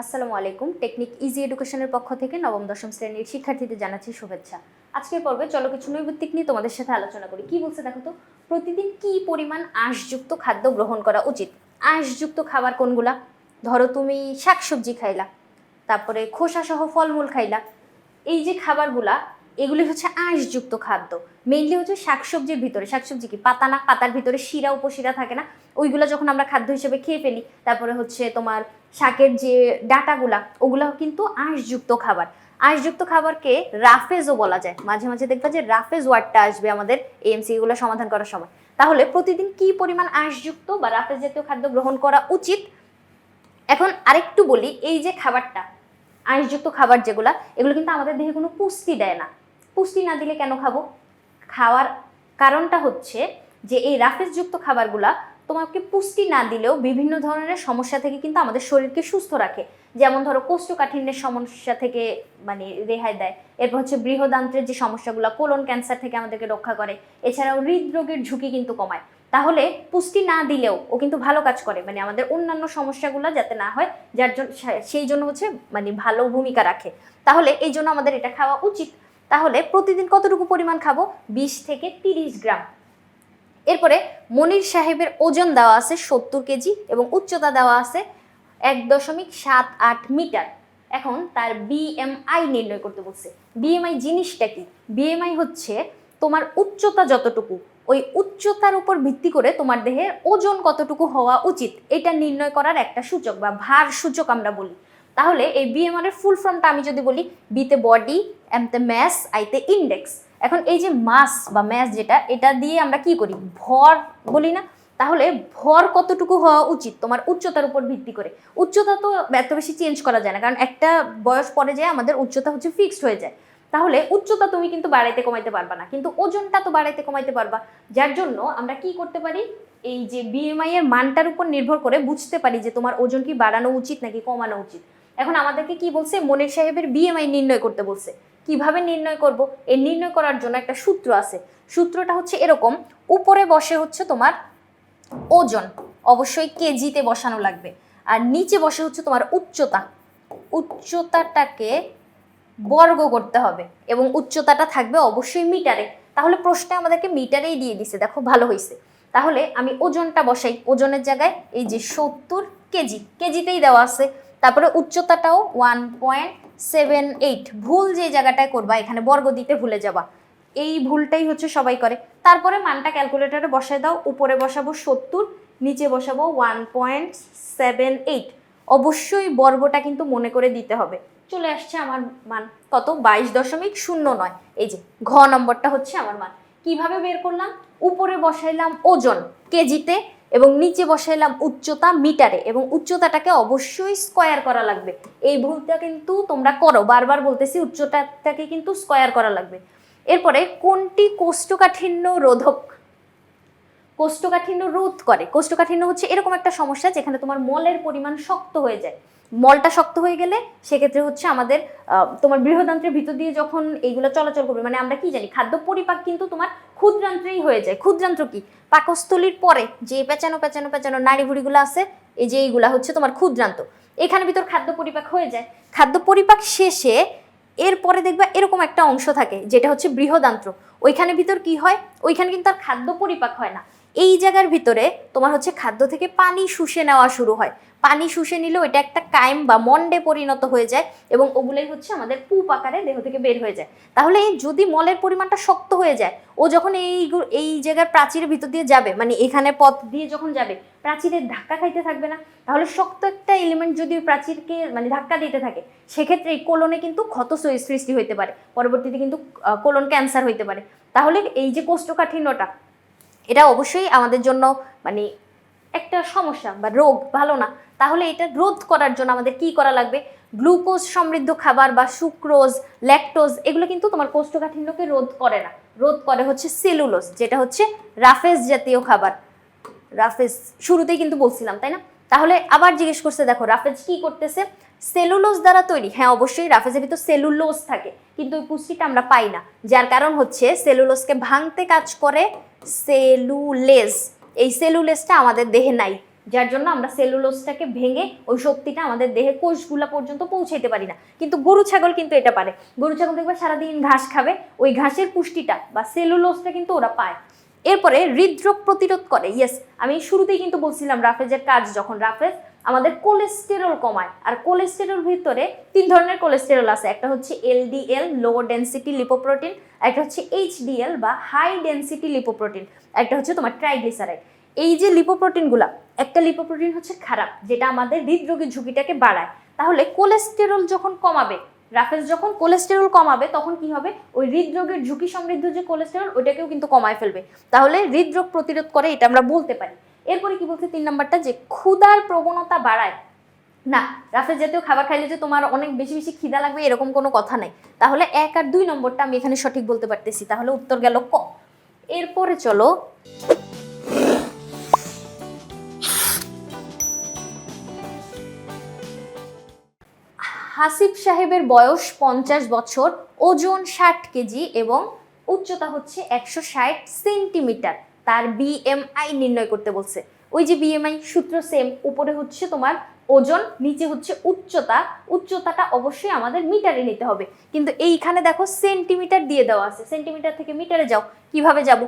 আসসালামু আলাইকুম। Technique easy এডুকেশনের পক্ষ থেকে নবম দশম শ্রেণীর শিক্ষার্থীদের জানাচ্ছি শুভেচ্ছা। আজকের পর্বে চলো কিছু নৈর্ব্যক্তিক নিয়ে তোমাদের সাথে আলোচনা করি। কি বলছে দেখো তো, প্রতিদিন কি পরিমাণ আঁশযুক্ত খাদ্য গ্রহণ করা উচিত। আঁশযুক্ত খাবার কোনগুলা? ধরো তুমি শাকসবজি খাইলা, তারপরে খোসা সহ ফলমূল খাইলা, এই যে খাবারগুলা এগুলি হচ্ছে আঁশযুক্ত খাদ্য। মেইনলি হচ্ছে শাকসবজির ভিতরে, শাকসবজি কি পাতা না, পাতার ভিতরে শিরা উপশিরা থাকে না, ওইগুলো যখন আমরা খাদ্য হিসেবে খেয়ে ফেলি, তারপরে হচ্ছে তোমার শাকের যে ডাটাগুলা ওগুলো কিন্তু আঁশযুক্ত খাবার। আঁশযুক্ত খাবারকে রাফেজও বলা যায়। মাঝে মাঝে দেখবা যে রাফেজ ওয়ার্ডটা আসবে আমাদের এমসিকিউ গুলো সমাধান করার সময়। তাহলে প্রতিদিন কি পরিমাণ আঁশযুক্ত বা রাফেজ জাতীয় খাদ্য গ্রহণ করা উচিত। এখন আরেকটু বলি, এই যে খাবারটা আঁশযুক্ত খাবার যেগুলা, এগুলো কিন্তু আমাদের দেহে কোনো পুষ্টি দেয় না। পুষ্টি না দিলে কেন খাবো? খাওয়ার কারণটা হচ্ছে যে এই রাফেজযুক্ত খাবারগুলা তোমাকে পুষ্টি না দিলেও বিভিন্ন ধরনের সমস্যা থেকে কিন্তু আমাদের শরীরকে সুস্থ রাখে। যেমন ধরো কোষ্ঠকাঠিন্যের সমস্যা থেকে মানে রেহাই দেয়, এরপর হচ্ছে বৃহদান্ত্রের যে সমস্যাগুলো, কোলন ক্যান্সার থেকে আমাদেরকে রক্ষা করে, এছাড়াও হৃদরোগের ঝুঁকি কিন্তু কমায়। তাহলে পুষ্টি না দিলেও ও কিন্তু ভালো কাজ করে, মানে আমাদের অন্যান্য সমস্যাগুলো যাতে না হয়, যার জন্য সেই জন্য হচ্ছে মানে ভালো ভূমিকা রাখে। তাহলে এই জন্য আমাদের এটা খাওয়া উচিত। তাহলে প্রতিদিন কতটুকু পরিমাণ খাবো? 20 থেকে 30 গ্রাম। এরপরে মনির সাহেবের ওজন দেওয়া আছে 70 কেজি এবং উচ্চতা দেওয়া আছে 1.78 মিটার। এখন তার বিএমআই নির্ণয় করতে বলছে। বিএমআই জিনিসটা কি? বিএমআই হচ্ছে তোমার উচ্চতা যতটুকু, ওই উচ্চতার উপর ভিত্তি করে তোমার দেহের ওজন কতটুকু হওয়া উচিত এটা নির্ণয় করার একটা সূচক বা ভার সূচক আমরা বলি। তাহলে এই বিএমআই এর ফুল ফর্মটা আমি যদি বলি, বিতে বডি, এমতে ম্যাস, আইতে ইন্ডেক্স। এখন এই যে মাস বা ম্যাস যেটা, এটা দিয়ে আমরা কি করি? ভর বলি না? তাহলে ভর কতটুকু হওয়া উচিত তোমার উচ্চতার উপর ভিত্তি করে। উচ্চতা তো এত বেশি চেঞ্জ করা যায় না, কারণ একটা বয়স পরে যায় আমাদের উচ্চতা হচ্ছে ফিক্সড হয়ে যায়। তাহলে উচ্চতা তুমি কিন্তু বাড়াইতে কমাইতে পারবা না, কিন্তু ওজনটা তো বাড়াইতে কমাইতে পারবা। যার জন্য আমরা কি করতে পারি, এই যে বিএমআই এর মানটার উপর নির্ভর করে বুঝতে পারি যে তোমার ওজন কি বাড়ানো উচিত নাকি কমানো উচিত। এখন আমাদেরকে কি বলছে? মনির সাহেবের বিএমআই নির্ণয় করতে বলছে। কিভাবে নির্ণয় করব? এই নির্ণয় করার জন্য একটা সূত্র আছে। সূত্রটা হচ্ছে এরকম, উপরে বসে হচ্ছে তোমার ওজন, অবশ্যই কেজিতে বসানো লাগবে, আর নিচে বসে হচ্ছে তোমার উচ্চতা। উচ্চতাটাকে বর্গ করতে হবে এবং উচ্চতাটা থাকবে অবশ্যই মিটারে। তাহলে প্রশ্নে আমাদেরকে মিটারেই দিয়ে দিছে, দেখো ভালো হয়েছে। তাহলে আমি ওজনটা বসাই, ওজনের জায়গায় এই যে 70 কেজি, কেজিতেই দেওয়া আছে। তারপরে উচ্চতাটাও 1.78। ভুল যে জায়গাটায় করবা, এখানে বর্গ দিতে ভুলে যাবা, এই ভুলটাই হচ্ছে সবাই করে। তারপরে মানটা ক্যালকুলেটরে বসায় দাও, উপরে বসাবো 70, নিচে বসাবো 1.78। অবশ্যই বর্গটা কিন্তু মনে করে দিতে হবে। চলে আসছে আমার মান কত? 22.09। এই যে ঘ নম্বরটা হচ্ছে আমার মান। কিভাবে বের করলাম? উপরে বসাইলাম ওজন কেজিতে এবং নিচে বসাইলাম উচ্চতা মিটারে, এবং উচ্চতাটাকে অবশ্যই স্কয়ার করা লাগবে। এই ভুলটা কিন্তু তোমরা করো, বারবার বলতেছি, উচ্চতাটাকে কিন্তু স্কয়ার করা লাগবে। এরপরে কোনটি কোষ্ঠকাঠিন্য রোধক? কোষ্ঠকাঠিন্য রোধ করে। কোষ্ঠকাঠিন্য হচ্ছে এরকম একটা সমস্যা যেখানে তোমার মলের পরিমাণ শক্ত হয়ে যায়। মলটা শক্ত হয়ে গেলে সেক্ষেত্রে হচ্ছে আমাদের তোমার বৃহদান্ত্রের ভিতর দিয়ে যখন এইগুলো চলাচল করবে, মানে আমরা কি জানি খাদ্য পরিপাক কিন্তু তোমার ক্ষুদ্রান্ত্রেই হয়ে যায়। ক্ষুদ্রান্ত্র কি? পাকস্থলীর পরে যে পেঁচানো পেঁচানো পেঁচানো নাড়িভুড়িগুলো আছে, এই যে এইগুলা হচ্ছে তোমার ক্ষুদ্রান্ত। এখানে ভিতর খাদ্য পরিপাক হয়ে যায়। খাদ্য পরিপাক শেষে এরপরে দেখবা এরকম একটা অংশ থাকে যেটা হচ্ছে বৃহদান্ত্র। ওইখানে ভিতর কি হয়? ওইখানে কিন্তু আর খাদ্য পরিপাক হয় না। এই জায়গার ভিতরে তোমার হচ্ছে খাদ্য থেকে পানি শুষে নেওয়া শুরু হয়। পানি শুষে নিলেও এটা একটা কাইম বা মন্ডে পরিণত হয়ে যায় এবং ওগুলোই হচ্ছে আমাদের পুপ আকারে দেহ থেকে বের হয়ে যায়। তাহলে যদি মলের পরিমাণটা শক্ত হয়ে যায়, ও যখন এই জায়গার প্রাচীরের ভিতর দিয়ে যাবে, মানে এখানে পথ দিয়ে যখন যাবে, প্রাচীরের ধাক্কা খাইতে থাকবে না? তাহলে শক্ত একটা এলিমেন্ট যদি প্রাচীরকে মানে ধাক্কা দিতে থাকে, সেক্ষেত্রে এই কোলনে কিন্তু ক্ষত সৃষ্টি হইতে পারে, পরবর্তীতে কিন্তু কোলন ক্যান্সার হইতে পারে। তাহলে এই যে কোষ্ঠকাঠিন্যটা, এটা অবশ্যই আমাদের জন্য মানে একটা সমস্যা বা রোগ, ভালো না। তাহলে এটা রোধ করার জন্য আমাদের কি করা লাগবে? গ্লুকোজ সমৃদ্ধ খাবার বা সুক্রোজ, ল্যাকটোজ, এগুলো কিন্তু তোমার কোষ্ঠকাঠিন্যকে রোধ করে না। রোধ করে হচ্ছে সেলুলোজ, যেটা হচ্ছে রাফেজ জাতীয় খাবার। রাফেজ শুরুতেই কিন্তু বলছিলাম, তাই না? তাহলে আবার জিজ্ঞেস করছে, দেখো রাফেজ কি করতেছে? সেলুলোজ দ্বারা তৈরি। হ্যাঁ অবশ্যই রাফেজের ভিতর সেলুলোজ থাকে, কিন্তু ওই পুষ্টিটা আমরা পাই না, যার কারণ হচ্ছে সেলুলোজকে ভাঙতে কাজ করে সেলুলেজ। এই সেলুলেজটা আমাদের দেহে নাই। যার জন্য আমরা সেলুলোজটাকে ভেঙে ওই শক্তিটা আমাদের দেহের কোষগুলা পর্যন্ত পৌঁছাইতে পারি না। কিন্তু গরু ছাগল কিন্তু এটা পারে। গরু ছাগল দেখবে সারাদিন ঘাস খাবে, ওই ঘাসের পুষ্টিটা বা সেলুলোজটা কিন্তু ওরা পায়। এরপরে হৃদরোগ প্রতিরোধ করে। ইয়েস, আমি শুরুতেই কিন্তু বলছিলাম রাফেজের কাজ, যখন রাফেজ আমাদের কোলেস্টেরল কমায়। আর কোলেস্টেরল ভিতরে 3 ধরনের কোলেস্টেরল আছে, একটা হচ্ছে এলডিএল লো ডেনসিটি লিপোপ্রোটিন, একটা হচ্ছে এইচডিএল বা হাই ডেনসিটি লিপোপ্রোটিন, একটা হচ্ছে তোমার ট্রাইগ্লিসারাইড। এই যে লিপোপ্রোটিনগুলা, একটা লিপোপ্রোটিন হচ্ছে খারাপ, যেটা আমাদের হৃদরোগের ঝুঁকিটাকে বাড়ায়। তাহলে কোলেস্টেরল যখন কমাবে, রাফেজ যখন কোলেস্টেরল কমাবে, তখন কি হবে, ওই হৃদরোগের ঝুঁকি সমৃদ্ধ যে কোলেস্টেরল ওইটাকেও কিন্তু কমায় ফেলবে। তাহলে হৃদরোগ প্রতিরোধ করে, এটা আমরা বলতে পারি। এরপরে কি বলছে 3 নাম্বারটা, যে ক্ষুধার প্রবণতা বাড়ায়। না, রাফেজ জাতীয় খাবার খাইলে যে তোমার অনেক বেশি বেশি খিদা লাগবে এরকম কোনো কথা নাই। তাহলে 1 আর 2 নম্বরটা আমি এখানে সঠিক বলতে পারতেছি, তাহলে উত্তর গেল ক। এরপরে চলো হাসিব সাহেবের বয়স 50 বছর, ওজন 60 কেজি এবং উচ্চতা হচ্ছে 160 সেন্টিমিটার। তার বিএমআই নির্ণয় করতে বলছে। ওই যে বিএমআই সূত্র সেম, উপরে হচ্ছে তোমার ওজন, নিচে হচ্ছে উচ্চতা। উচ্চতাটা অবশ্যই আমাদের মিটারে নিতে হবে, কিন্তু এইখানে দেখো সেন্টিমিটার দিয়ে দেওয়া আছে। সেন্টিমিটার থেকে মিটারে যাও, কিভাবে যাব,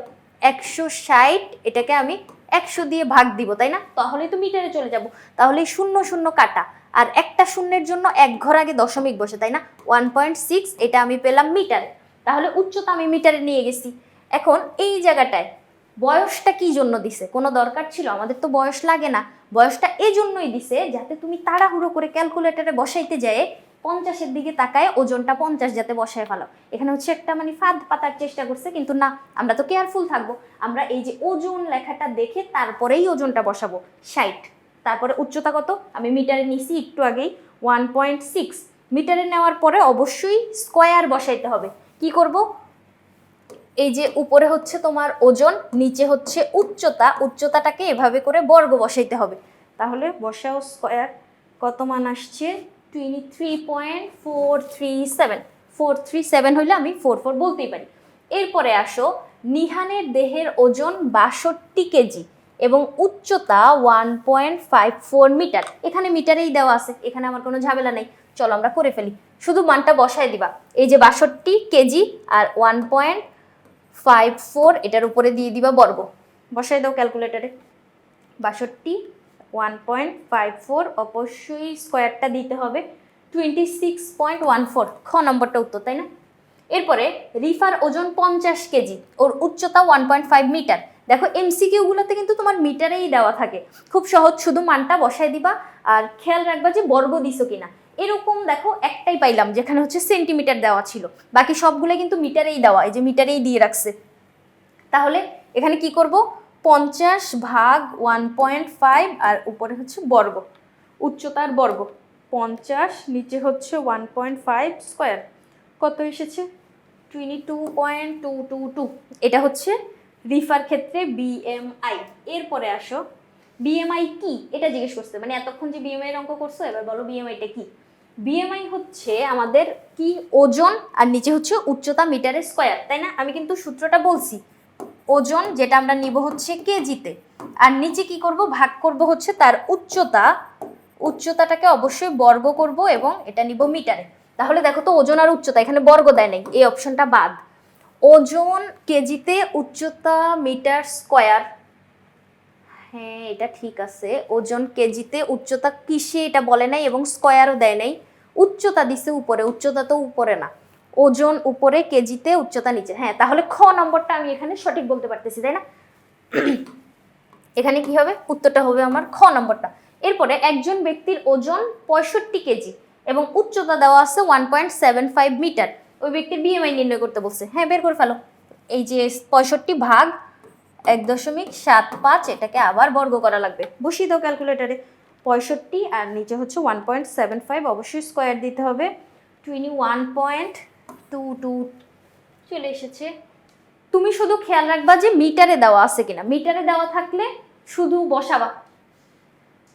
160, এটাকে আমি 100 দিয়ে ভাগ দিব, তাই না? তাহলেই তো মিটারে চলে যাব। তাহলে 0 0 কাটা, আর একটা শূন্যের জন্য 1 ঘর আগে দশমিক বসে, তাই না? 1.6, এটা আমি পেলাম মিটারে। তাহলে উচ্চতা আমি মিটারে নিয়ে গেছি। এখন এই জায়গাটায় বয়সটা কি জন্য দিছে? কোনো দরকার ছিল? আমাদের তো বয়স লাগে না। বয়সটা এই জন্যই দিছে যাতে তুমি তাড়াহুড়ো করে ক্যালকুলেটরে বসাইতে যায় 50-এর দিকে তাকায় ওজনটা 50 যাতে বসায় ফেলো। এখানে হচ্ছে একটা মানে ফাঁদ পাতার চেষ্টা করছে, কিন্তু না, আমরা তো কেয়ারফুল থাকবো। আমরা এই যে ওজন লেখাটা দেখে তারপরেই ওজনটা বসাবো। 60, তারপরে উচ্চতা কত আমি মিটারে নিছি একটু আগেই, 1.6। মিটারে নেওয়ার পরে অবশ্যই স্কোয়ার বসাইতে হবে। কি করব, এই যে উপরে হচ্ছে তোমার ওজন, নিচে হচ্ছে উচ্চতা, উচ্চতাটাকে এভাবে করে বর্গ বসাইতে হবে। তাহলে বসাও স্কোয়ার, কত মান আসছে, 23.437। 437 হইলে আমি 44 বলতেই পারি। এরপরে আসো, নিহানের দেহের ওজন 62 কেজি এবং উচ্চতা 1.54 মিটার। এখানে মিটারেই দেওয়া আছে, এখানে আমার কোনো ঝামেলা নেই। চলো আমরা করে ফেলি, শুধু মানটা বসায় দিবা। এই যে 62 কেজি আর 1.54, এটার উপরে দিয়ে দিবা বর্গ, বসাই দাও ক্যালকুলেটরে। 62, 1.54, অবশ্যই স্কোয়ারটা দিতে হবে, 26.14। খ নম্বরটা উত্তর, তাই না? এরপরে রিফার ওজন 50 কেজি, ওর উচ্চতা 1.5 মিটার। দেখো এমসিকিউগুলোতে কিন্তু তোমার মিটারেই দেওয়া থাকে, খুব সহজ, শুধু মানটা বসাই দিবা আর খেয়াল রাখবা যে বর্গ দিছো কিনা। এরকম দেখো একটাই পাইলাম যেখানে হচ্ছে সেন্টিমিটার দেওয়া ছিল, বাকি সবগুলো কিন্তু মিটারেই দেওয়া, এই যে মিটারেই দিয়ে রাখছে। তাহলে এখানে কি করব, 50 ভাগ 1.5 আর উপরে হচ্ছে বর্গ, উচ্চতার বর্গ 50, নিচে হচ্ছে 1.5 স্কোয়ার, কত এসেছে 22.222। এটা হচ্ছে রিফার ক্ষেত্রে বিএমআই। এরপরে আসো, বিএমআই কি এটা জিজ্ঞেস করছে, মানে এতক্ষণ যে বিএমআই এর অঙ্ক করছো, এবার বলো বিএমআইটা কি। বিএমআই হচ্ছে আমাদের কি, ওজন আর নিচে হচ্ছে উচ্চতা মিটারে স্কোয়ার, তাই না? আমি কিন্তু সূত্রটা বলছি, ওজন যেটা আমরা নিব হচ্ছে কেজিতে, আর নিচে কি করব, ভাগ করব হচ্ছে তার উচ্চতা, উচ্চতাটাকে অবশ্যই বর্গ করব এবং এটা নিব মিটারে। তাহলে দেখো তো ওজন আর উচ্চতা, এখানে বর্গ দেয় নাই, এই অপশনটা বাদ। ওজন কেজিতে, উচ্চতা মিটার স্কোয়ার, হ্যাঁ এটা ঠিক আছে। ওজন কেজিতে, উচ্চতা কিসে এটা বলে নাই এবং স্কোয়ারও দেয় নাই। উচ্চতা দিছে উপরে, উচ্চতা তো উপরে না, ওজন উপরে, কেজিতে, উচ্চতা নিচে। হ্যাঁ, তাহলে খ নম্বরটা আমি এখানে সঠিক বলতে পারতেছি, তাই না? এখানে কি হবে, উত্তরটা হবে আমার খ নম্বরটা। এরপরে একজন ব্যক্তির ওজন 65 কেজি এবং উচ্চতা দেওয়া আছে 1.75 মিটার। ওই ব্যক্তির বিএমআই নির্ণয় করতে বলছে। হ্যাঁ, বের করে ফেলো। এই যে 65 ভাগ 1.75, এটাকে আবার বর্গ করা লাগবে, বসিয়ে দাও ক্যালকুলেটারে। 65 আর নিচে হচ্ছে 1.75, অবশ্যই স্কোয়ার দিতে হবে, 21.22 চলে এসেছে। তুমি শুধু খেয়াল রাখবা যে মিটারে দেওয়া আছে কিনা। মিটারে দেওয়া থাকলে শুধু বসাবা,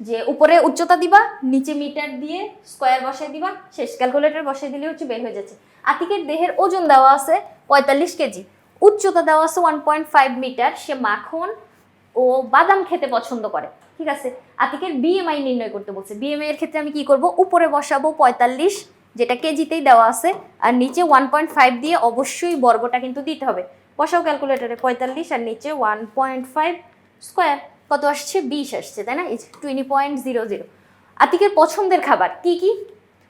যে উপরে উচ্চতা দিবা, নিচে মিটার দিয়ে স্কোয়ার বসাই দিবা, শেষ, ক্যালকুলেটর বসাই দিলে হচ্ছে বের হয়ে যাচ্ছে। আতিকের দেহের ওজন দেওয়া আছে 45 কেজি, উচ্চতা দেওয়া আছে 1.5 মিটার। সে মাখন ও বাদাম খেতে পছন্দ করে, ঠিক আছে। আতিকের বিএমআই নির্ণয় করতে বলছে। বিএমআই এর ক্ষেত্রে আমি কি করব, উপরে বসাবো 45, যেটা কেজিতেই দেওয়া আছে, আর নিচে 1.5 দিয়ে অবশ্যই বর্গটা কিন্তু দিতে হবে। বসাও ক্যালকুলেটরে 45 আর নিচে 1.5 স্কোয়ার, কত আসছে 20 আসছে, তাই না? 20.00। আতিকের পছন্দের খাবার কি কি?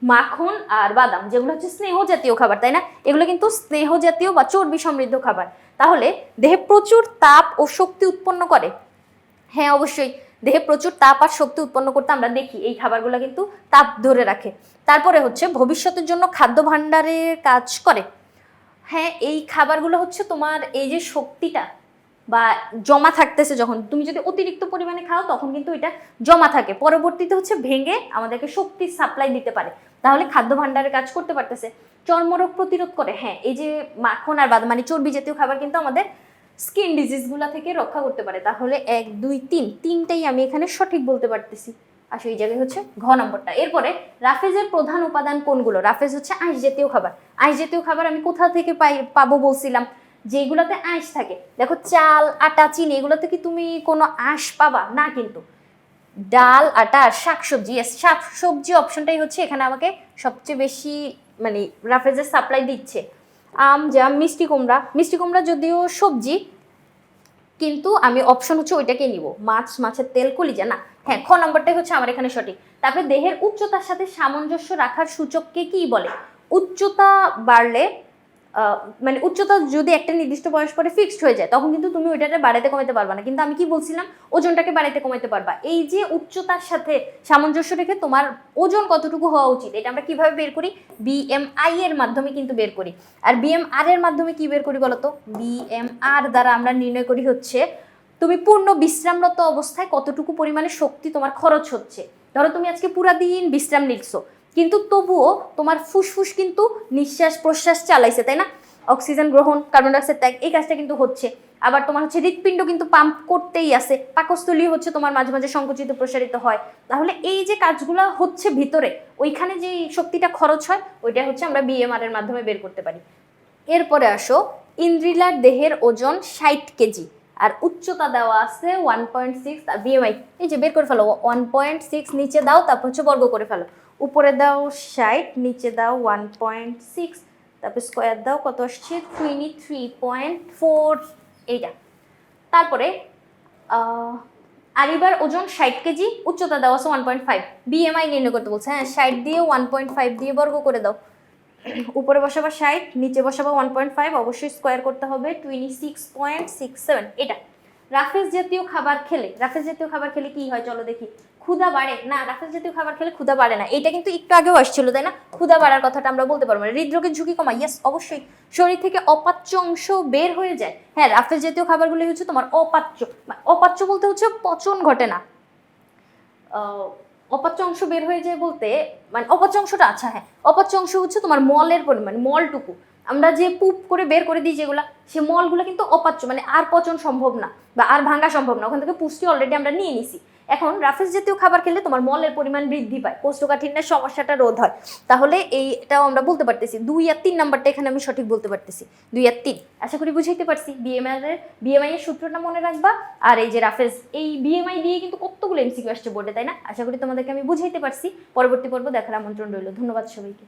মাখন আর বাদাম, যেগুলো হচ্ছে স্নেহ জাতীয় খাবার, তাই না? এগুলো কিন্তু স্নেহ জাতীয় বা চর্বি সমৃদ্ধ খাবার। তাহলে দেহে প্রচুর তাপ ও শক্তি উৎপন্ন করে। হ্যাঁ অবশ্যই, দেহে প্রচুর তাপ আর শক্তি উৎপন্ন করতে আমরা দেখি এই খাবারগুলো কিন্তু তাপ ধরে রাখে। তারপরে হচ্ছে ভবিষ্যতের জন্য খাদ্য ভাণ্ডারের কাজ করে। হ্যাঁ, এই খাবারগুলো হচ্ছে তোমার এই যে শক্তিটা বা জমা থাকতেছে, যখন তুমি যদি অতিরিক্ত পরিমাণে খাও তখন কিন্তু এটা জমা থাকে, পরবর্তীতে হচ্ছে ভেঙে আমাদেরকে শক্তির সাপ্লাই দিতে পারে। তাহলে খাদ্য ভাণ্ডারের কাজ করতে পারতেছে। চর্মরোগ প্রতিরোধ করে। হ্যাঁ, এই যে মাখন আর বাদাম মানে চর্বি জাতীয় খাবার কিন্তু আমাদের স্কিন ডিজিজগুলো থেকে রক্ষা করতে পারে। তাহলে 1 2 3 তিনটাই আমি এখানে সঠিক বলতে পারতেছি। আসলে এই জায়গায় হচ্ছে ঘ নম্বরটা। এরপরে রাফেজের প্রধান উপাদান কোনগুলো? রাফেজ হচ্ছে আঁশ জাতীয় খাবার। আঁশ জাতীয় খাবার আমি কোথা থেকে পাবো বলছিলাম? যেগুলোতে আঁশ থাকে। দেখো চাল, আটা, চিনি, এগুলোতে কি তুমি কোনো আঁশ পাবা না? কিন্তু ডাল, আটা আর শাকসবজি, শাকসবজি অপশনটাই হচ্ছে এখানে আমাকে সবচেয়ে বেশি মানে রাফেজের সাপ্লাই দিচ্ছে। আম, জাম, মিষ্টি কুমড়া। মিষ্টি কুমড়া যদিও সবজি, কিন্তু আমি অপশন হচ্ছে ওইটাকে নিব। মাছ, মাছের তেল, কলিজা না। হ্যাঁ, খ নম্বরটাই হচ্ছে আমার এখানে সঠিক। তারপরে দেহের উচ্চতার সাথে সামঞ্জস্য রাখার সূচককে কি বলে? উচ্চতা বাড়লে মানে উচ্চতা যদি একটা নির্দিষ্ট বয়স পরে ফিক্সড হয়ে যায় তখন কিন্তু তুমি ওইটাকে বাড়াইতে কমাইতে পারবা না। কিন্তু আমি কি বলছিলাম? ওজনটাকে বাড়াইতে কমাইতে পারবা। এই যে উচ্চতার সাথে সামঞ্জস্য রেখে তোমার ওজন কতটুকু হওয়া উচিত, এটা আমরা কিভাবে বের করি? বিএমআই এর মাধ্যমে কিন্তু বের করি। আর বিএমআর এর মাধ্যমে কি বের করি বলতো? বিএমআর দ্বারা আমরা নির্ণয় করি হচ্ছে তুমি পূর্ণ বিশ্রামরত অবস্থায় কতটুকু পরিমাণে শক্তি তোমার খরচ হচ্ছে। ধরো তুমি আজকে পুরা দিন বিশ্রাম নিচ্ছ, কিন্তু তবুও তোমার ফুসফুস কিন্তু নিঃশ্বাস প্রশ্বাস চালাইছে, তাই না? অক্সিজেন গ্রহণ, কার্বন ডাইঅক্সাইড ত্যাগ, এই কাজটা কিন্তু হচ্ছে। আবার তোমার হচ্ছে হৃৎপিণ্ড কিন্তু পাম্প করতেই আছে, পাকস্থলী হচ্ছে তোমার মাঝে মাঝে সংকুচিত প্রসারিত হয়। তাহলে এই যে কাজগুলো হচ্ছে ভিতরে, ওইখানে যে শক্তিটা খরচ হয় ওইটা হচ্ছে আমরা বিএমআর এর মাধ্যমে বের করতে পারি। এরপরে আসো, ইন্দ্রিলার দেহের ওজন 60 কেজি আর উচ্চতা দেওয়া আছে 1.6 আর বিএমআই এই যে বের করে ফেলো 1.6, নিচে দাও তারপর হচ্ছে বর্গ করে ফেলো। উপরে দাও 60, নিচে দাও 1.6, তারপর স্কোয়ার দাও, কত আসছে 23.4 এইটা। তারপরে আরিবার ওজন 60 কেজি, উচ্চতা দেওয়া আছে 1.5, বিএমআই নির্ণয় করতে বলছে। হ্যাঁ, 60 দিয়ে 1.5 দিয়ে বর্গ করে দাও। উপরে বসাবা 60, নিচে বসাবা 1.5, অবশ্যই স্কোয়ার করতে হবে 26.67 এটা। রাফেজ জাতীয় খাবার খেলে, রাফেজ জাতীয় খাবার খেলে কি হয় চলো দেখি। ক্ষুধা বাড়ে না? রাফেজ জাতীয় খাবার খেলে ক্ষুধা বাড়ে না। এটা কিন্তু একটু আগেও আসছিল, তাই না? ক্ষুধা বাড়ার কথাটা আমরা বলতে পারবো না। হৃদরোগের ঝুঁকি কমায়, ইয়েস অবশ্যই। শরীর থেকে অপাচ্য অংশ বের হয়ে যায়। হ্যাঁ, রাফেজ জাতীয় খাবারগুলি হচ্ছে তোমার অপাচ্য। অপাচ্য বলতে হচ্ছে পচন ঘটে না। অপাচ্য অংশ বের হয়ে যায় বলতে মানে অপাচ্য অংশটা, আচ্ছা হ্যাঁ, অপাচ্য অংশ হচ্ছে তোমার মলের পরিমাণ, মলটুকু আমরা যে পুপ করে বের করে দিই যেগুলা, সে মলগুলো কিন্তু অপাচ্য, মানে আর পচন সম্ভব না বা আর ভাঙা সম্ভব না, ওখান থেকে পুষ্টি অলরেডি আমরা নিয়ে নিছি। এখন রাফেজ জাতীয় খাবার খেলে তোমার মলের পরিমাণ বৃদ্ধি পায়, কোষ্ঠকাঠিন্যের সমস্যাটা রোধ হয়। তাহলে এইটাও আমরা বলতে পারতেছি। 2 আর 3 নাম্বারটা এখানে আমি সঠিক বলতে পারতেছি, 2 আর 3। আশা করি বুঝাইতে পারছি। বিএমআই এর সূত্রটা মনে রাখবা। আর এই যে রাফেজ, এই বিএমআই দিয়ে কিন্তু কতগুলো এমসিকিউ আসছে বোর্ডে, তাই না? আশা করি তোমাদেরকে আমি বুঝাইতে পারছি। পরবর্তী পর্ব দেখার আমন্ত্রণ রইল। ধন্যবাদ সবাইকে।